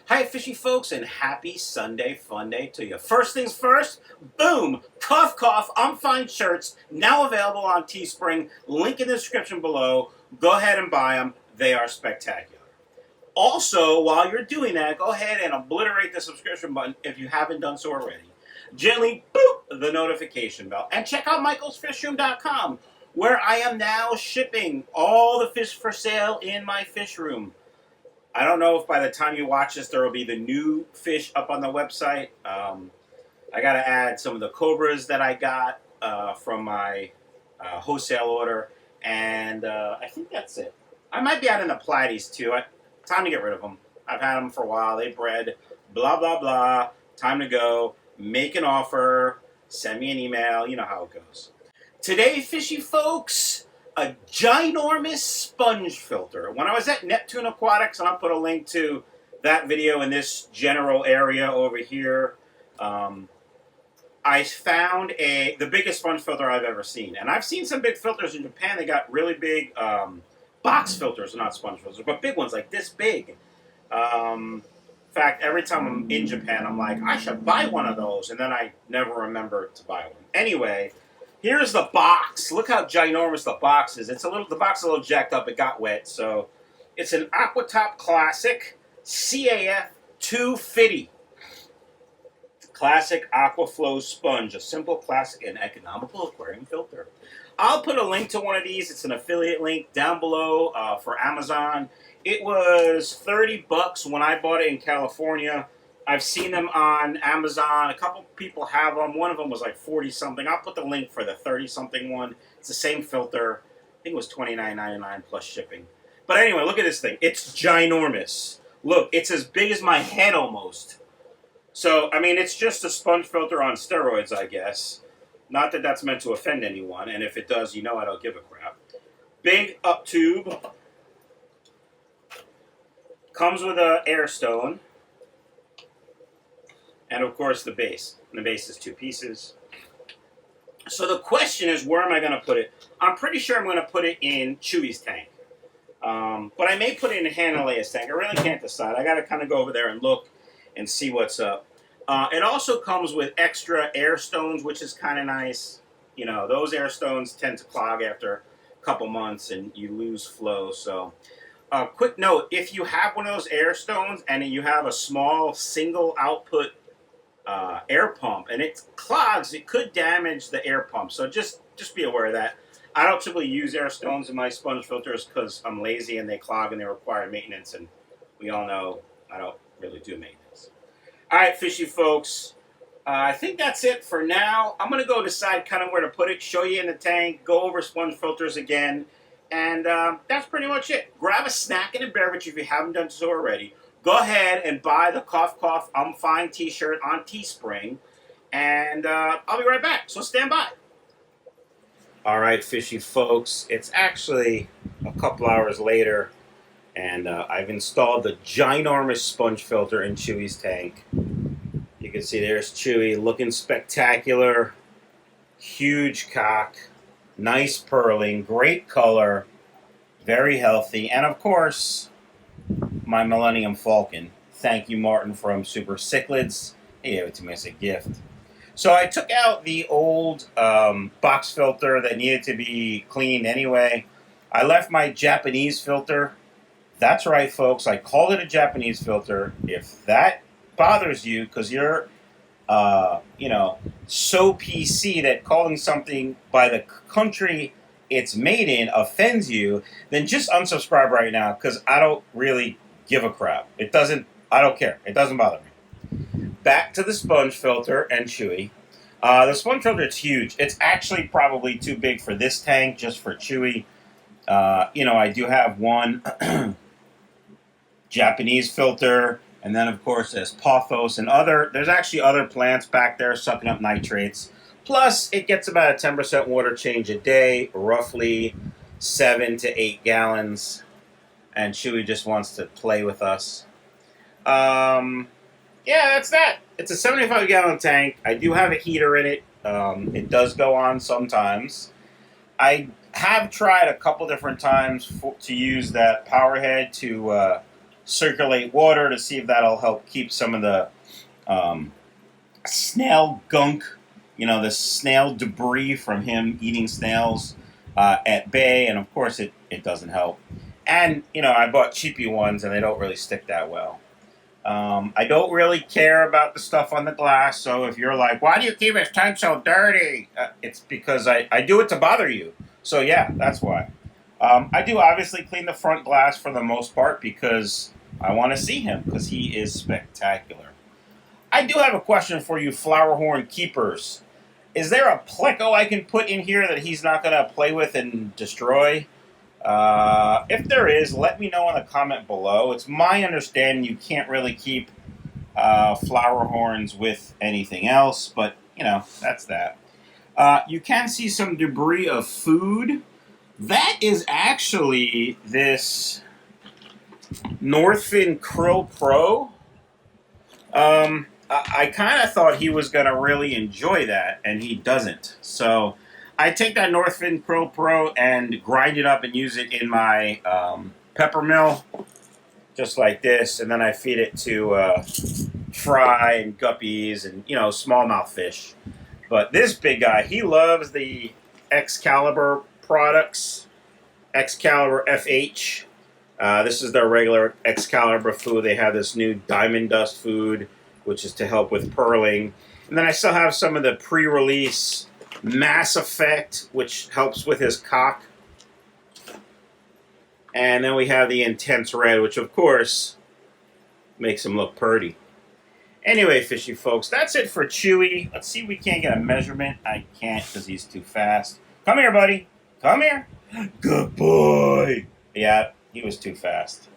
Hi, fishy folks, and happy Sunday fun day to you. First things first, boom, cough, cough, I'm fine shirts, now available on Teespring. Link in the description below. Go ahead and buy them. They are spectacular. Also, while you're doing that, go ahead and obliterate the subscription button if you haven't done so already. Gently boop the notification bell. And check out michaelsfishroom.com, where I am now shipping all the fish for sale in my fish room. I don't know if by the time you watch this there will be the new fish up on the website. I got to add some of the cobras that I got from my wholesale order, and I think that's it. I might be adding the platies too. Time to get rid of them. I've had them for a while. They bred. Blah, blah, blah. Time to go. Make an offer. Send me an email. You know how it goes. Today, fishy folks, a ginormous sponge filter. When I was at Neptune Aquatics, and I'll put a link to that video in this general area over here, I found the biggest sponge filter I've ever seen. And I've seen some big filters in Japan. They got really big box filters, not sponge filters, but big ones like this big. In fact, every time I'm in Japan, I'm like, I should buy one of those. And then I never remember to buy one. Anyway, here's the box. Look how ginormous the box is. The box is a little jacked up. It got wet. So it's an Aquatop Classic CAF 250. Classic Aquaflow Sponge. A simple, classic, and economical aquarium filter. I'll put a link to one of these. It's an affiliate link down below for Amazon. It was $30 when I bought it in California. I've seen them on Amazon. A couple people have them. One of them was like 40-something. I'll put the link for the 30-something one. It's the same filter. I think it was $29.99 plus shipping. But anyway, look at this thing. It's ginormous. Look, it's as big as my head almost. So, I mean, it's just a sponge filter on steroids, I guess. Not that that's meant to offend anyone. And if it does, you know I don't give a crap. Big up tube. Comes with an air stone. And, of course, the base. And the base is 2 pieces. So the question is, where am I going to put it? I'm pretty sure I'm going to put it in Chewy's tank. But I may put it in Hanalea's tank. I really can't decide. I got to kind of go over there and look and see what's up. It also comes with extra air stones, which is kind of nice. You know, those air stones tend to clog after a couple months and you lose flow. So, quick note, if you have one of those air stones and you have a small single output air pump and it clogs, it could damage the air pump. So just be aware of that. I don't typically use air stones in my sponge filters because I'm lazy and they clog and they require maintenance, and we all know I don't really do maintenance. All right, fishy folks, I think that's it for now. I'm going to go decide kind of where to put it, show you in the tank, go over sponge filters again, and that's pretty much it. Grab a snack and a beverage if you haven't done so already. Go ahead and buy the Cough Cough I'm Fine t-shirt on Teespring, and I'll be right back, so stand by. All right, fishy folks, it's actually a couple hours later, and I've installed the ginormous sponge filter in Chewy's tank. You can see there's Chewy looking spectacular, huge cock, nice purling, great color, very healthy, and of course, my Millennium Falcon. Thank you, Martin from Super Cichlids. He gave it to me as a gift. So I took out the old box filter that needed to be cleaned anyway. I left my Japanese filter. That's right, folks. I called it a Japanese filter. If that bothers you because you're, so PC that calling something by the country it's made in offends you, then just unsubscribe right now because I don't really give a crap. I don't care. It doesn't bother me. Back to the sponge filter and Chewy. The sponge filter is huge. It's actually probably too big for this tank, just for Chewy. I do have one Japanese filter, and then of course there's pothos and there's actually other plants back there sucking up nitrates. Plus, it gets about a 10% water change a day, roughly 7 to 8 gallons. And Chewy just wants to play with us. Yeah, that's that. It's a 75-gallon tank. I do have a heater in it. It does go on sometimes. I have tried a couple different times to use that power head to circulate water to see if that'll help keep some of the snail gunk, you know, the snail debris from him eating snails at bay. And of course it doesn't help. And, you know, I bought cheapy ones and they don't really stick that well. I don't really care about the stuff on the glass, so if you're like, why do you keep his tank so dirty? It's because I do it to bother you. So yeah, that's why. I do obviously clean the front glass for the most part because I want to see him, because he is spectacular. I do have a question for you Flowerhorn keepers. Is there a pleco I can put in here that he's not going to play with and destroy? If there is, let me know in a comment below. It's my understanding you can't really keep Flowerhorns with anything else, but, you know, that's that. You can see some debris of food. That is actually this Northfin Krill Pro. I kind of thought he was going to really enjoy that, and he doesn't. So I take that Northfin Krill Pro and grind it up and use it in my pepper mill, just like this, and then I feed it to fry and guppies and, you know, smallmouth fish. But this big guy, he loves the Excalibur products, Excalibur FH. This is their regular Excalibur food. They have this new Diamond Dust food, which is to help with pearling. And then I still have some of the pre-release Mass Effect, which helps with his cock. And then we have the Intense Red, which of course makes him look purty. Anyway, fishy folks, that's it for Chewy. Let's see if we can't get a measurement. I can't because he's too fast. Come here, buddy. Come here. Good boy. Yeah, he was too fast.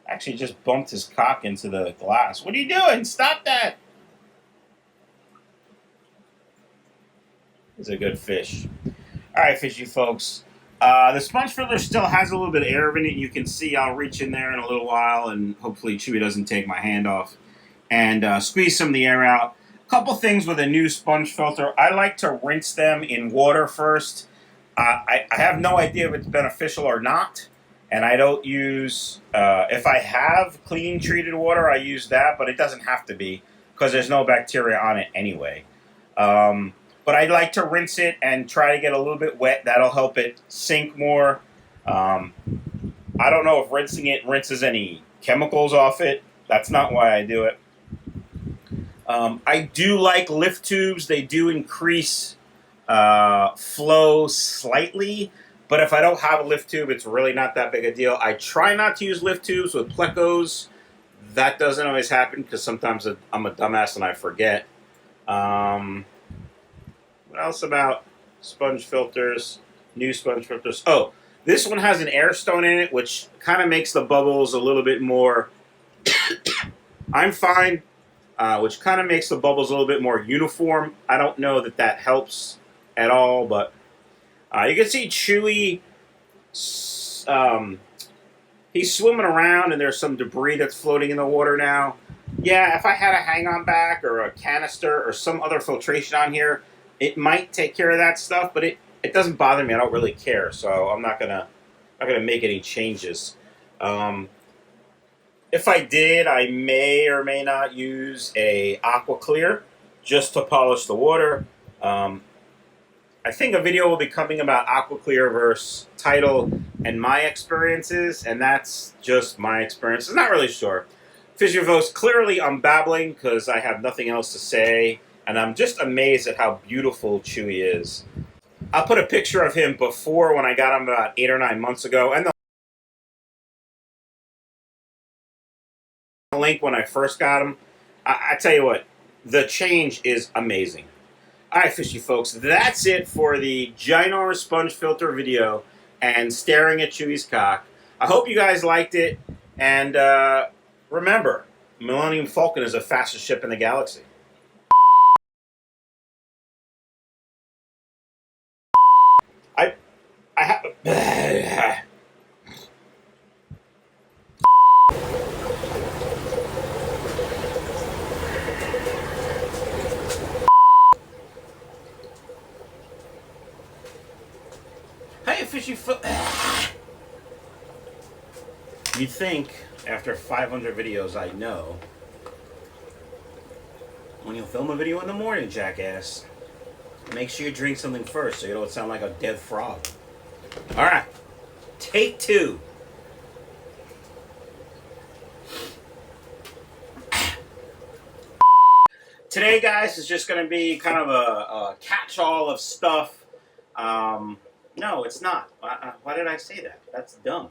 Actually just bumped his cock into the glass. What are you doing? Stop that. He's a good fish. All right, fishy folks. The sponge filter still has a little bit of air in it. You can see I'll reach in there in a little while, and hopefully Chewy doesn't take my hand off, and squeeze some of the air out. A couple things with a new sponge filter. I like to rinse them in water first. I have no idea if it's beneficial or not. And I don't use, if I have clean treated water, I use that, but it doesn't have to be because there's no bacteria on it anyway. But I like to rinse it and try to get a little bit wet. That'll help it sink more. I don't know if rinsing it rinses any chemicals off it. That's not why I do it. I do like lift tubes. They do increase flow slightly. But if I don't have a lift tube, it's really not that big a deal. I try not to use lift tubes with plecos. That doesn't always happen because sometimes I'm a dumbass and I forget. What else about sponge filters? New sponge filters. Oh, this one has an air stone in it, which kind of makes the bubbles a little bit more... I'm fine. Which kind of makes the bubbles a little bit more uniform. I don't know that that helps at all, but... you can see Chewy, he's swimming around and there's some debris that's floating in the water now. Yeah, if I had a hang-on back or a canister or some other filtration on here, it might take care of that stuff, but it doesn't bother me. I don't really care, so I'm not gonna make any changes. If I did, I may or may not use a aqua clear just to polish the water. I think a video will be coming about aqua clear versus Tidal and my experiences, and that's just my experience. I'm not really sure. Fishy folks, clearly I'm babbling because I have nothing else to say, and I'm just amazed at how beautiful Chewy is. I'll put a picture of him before when I got him about 8 or 9 months ago, and the link when I first got him. I tell you what, the change is amazing. Alright, fishy folks, that's it for the ginormous sponge filter video and staring at Chewy's cock. I hope you guys liked it, and remember, Millennium Falcon is the fastest ship in the galaxy. I have... Hey, fishy foot. You'd think After 500 videos, I know. When you film a video in the morning, jackass, make sure you drink something first so you don't sound like a dead frog. Alright, take 2. Today, guys, is just going to be kind of a catch-all of stuff. No, it's not. Why did I say that? That's dumb.